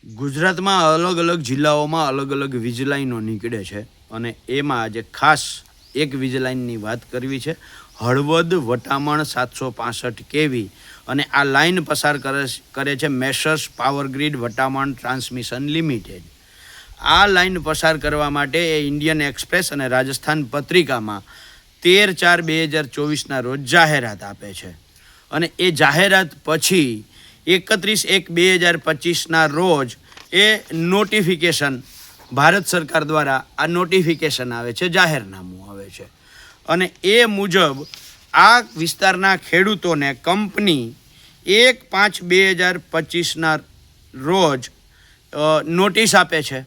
ગુજરાતમાં અલગ અલગ જિલ્લાઓમાં અલગ અલગ વીજ લાઈનો નીકળે છે અને એમાં આજે ખાસ એક વીજ લાઈનની વાત કરવી છે. હળવદ વટામણ 765 કેવી અને આ લાઈન પસાર કરે છે Messrs power grid Vataman transmission limited. આ લાઈન પસાર કરવા માટે એ ઇન્ડિયન એક્સપ્રેસ અને રાજસ્થાન પત્રિકામાં 13/4/2024ના રોજ જાહેરાત આપે છે અને એ જાહેરાત પછી 31/1/2025ના રોજ એ નોટિફિકેશન ભારત સરકાર દ્વારા આ નોટિફિકેશન આવે છે, જાહેરનામું આવે છે અને એ મુજબ આ વિસ્તારના ખેડૂતોને કંપની 1/5/2025ના રોજ નોટિસ આપે છે.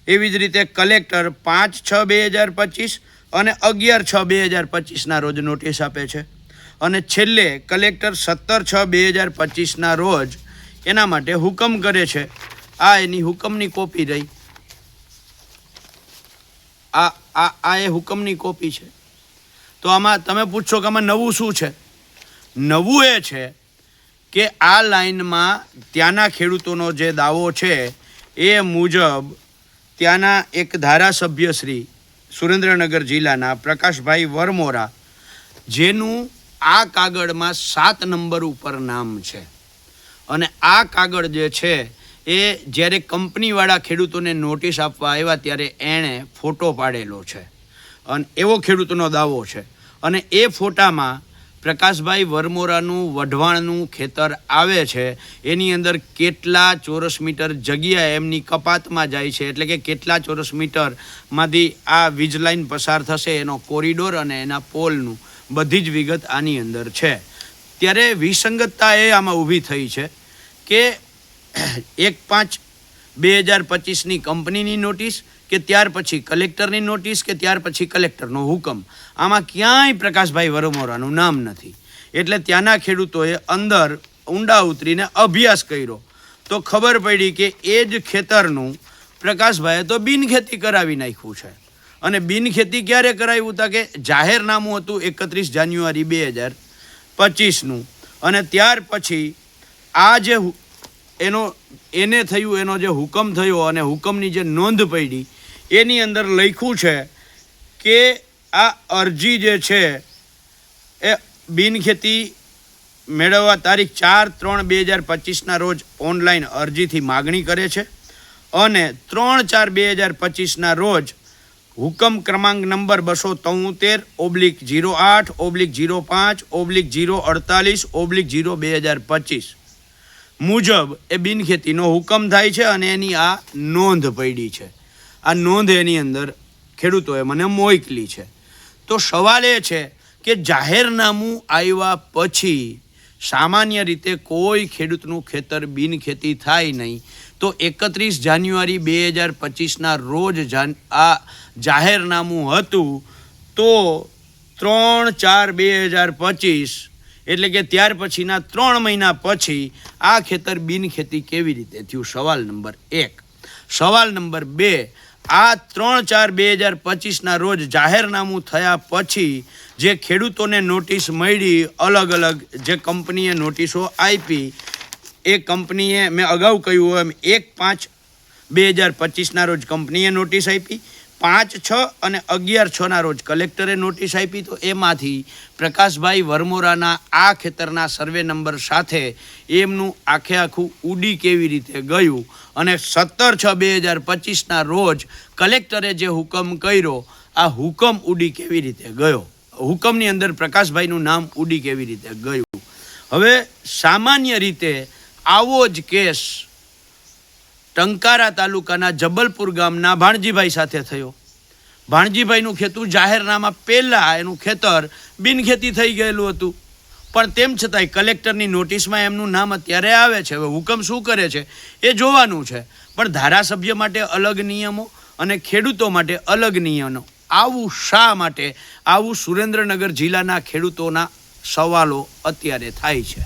એવી જ રીતે કલેક્ટર 5/6/2025 અને 11/6/2025ના રોજ નોટિસ આપે છે અને છેલ્લે કલેક્ટર 17/6/2025ના રોજ એના માટે હુકમ કરે છે. આ એની હુકમની કોપી રહી. આ એ હુકમની કોપી છે. તો આમાં તમે પૂછશો કે આમાં નવું શું છે? નવું એ છે કે આ લાઈનમાં ત્યાંના ખેડૂતોનો જે દાવો છે એ મુજબ ત્યાંના એક ધારાસભ્ય શ્રી સુરેન્દ્રનગર જિલ્લાના પ્રકાશભાઈ વરમોરા, જેનું આ કાગળમાં 7 નંબર ઉપર નામ છે અને આ કાગળ જે છે એ જ્યારે કંપનીવાળા ખેડૂતોને નોટિસ આપવા આવ્યા ત્યારે એણે ફોટો પાડેલો છે અને એવો ખેડૂતોનો દાવો છે. અને એ ફોટામાં પ્રકાશભાઈ વરમોરાનું વઢવાણનું ખેતર આવે છે. એની અંદર કેટલા ચોરસ મીટર જગ્યા એમની કપાતમાં જાય છે, એટલે કે કેટલા ચોરસ મીટરમાંથી આ વીજ લાઈન પસાર થશે, એનો કોરિડોર અને એના પોલનું બધી જ વિગત આની અંદર છે. ત્યારે વિસંગતતા એ આમાં ઊભી થઈ છે કે 1/5/2025ની કંપનીની નોટિસ કે ત્યાર પછી કલેક્ટરની નોટિસ કે ત્યાર પછી કલેક્ટરનો હુકમ, આમાં ક્યાંય પ્રકાશભાઈ વરમોરાનું નામ નથી. એટલે ત્યાંના ખેડૂતોએ અંદર ઊંડા ઉતરીને અભ્યાસ કર્યો તો ખબર પડી કે એ જ ખેતરનું પ્રકાશભાઈએ તો બિનખેતી કરાવી નાખ્યું છે. અને બિનખેતી ક્યારે કરાવ્યું હતા કે જાહેરનામું હતું 31 જાન્યુઆરી 2025નું અને ત્યાર પછી આ જે એને થયું, એનો જે હુકમ થયો અને હુકમની જે નોંધ પડી એની અંદર લખ્યું છે કે આ અરજી જે છે એ બિનખેતી મેળવવા તારીખ 4/3/2025ના રોજ ઓનલાઈન અરજીથી માગણી કરે છે અને 3/4/2025ના રોજ હુકમ ક્રમાંક નંબર 273/08/05/048/02025 મુજબ એ બિનખેતીનો હુકમ થાય છે અને એની આ નોંધ પડી છે. આ નોંધ એની અંદર ખેડૂતોએ મને મોકલી છે. તો સવાલ એ છે કે જાહેરનામું આવ્યા પછી સામાન્ય રીતે કોઈ ખેડૂતનું ખેતર બિનખેતી થાય નહીં. તો 31 જાન્યુઆરી 2025ના રોજ આ જાહેરનામું હતું તો 3/4/2025 એટલે કે ત્યાર પછીના 3 મહિના પછી આ ખેતર બિનખેતી કેવી રીતે થયું? સવાલ નંબર 1. સવાલ નંબર 2, આ 3/4/2025ના રોજ જાહેરનામું થયા પછી જે ખેડૂતોને નોટિસ મળી, અલગ અલગ જે કંપનીએ નોટિસો આપી, એ કંપનીએ મેં અગાઉ કહ્યું એમ 1/5/2025ના રોજ કંપનીએ નોટિસ આપી, 5/6 અને 11/6ના રોજ કલેક્ટરે નોટિસ આપી. તો એમાંથી પ્રકાશભાઈ વરમોરાના આ ખેતરના સર્વે નંબર સાથે એમનું આખું ઉડી કેવી રીતે ગયું અને 17/6/2025ના રોજ કલેક્ટરે જે હુકમ કર્યો, આ હુકમ ઉડી કેવી રીતે ગયો, હુકમની અંદર પ્રકાશભાઈનું નામ ઉડી કેવી રીતે ગયું. હવે સામાન્ય રીતે આવો જ કેસ ટંકારા તાલુકાના જબલપુર ગામના ભાણજીભાઈ સાથે થયો. ભાણજીભાઈનું ખેતર જાહેરનામા પહેલાં એનું ખેતર બિનખેતી થઈ ગયેલું હતું, પણ તેમ છતાંય કલેક્ટરની નોટિસમાં એમનું નામ અત્યારે આવે છે. હવે હુકમ શું કરે છે એ જોવાનું છે, પણ ધારાસભ્ય માટે અલગ નિયમો અને ખેડૂતો માટે અલગ નિયમો. આવું શા માટે? આવું સુરેન્દ્રનગર જિલ્લાના ખેડૂતોના સવાલો અત્યારે થાય છે.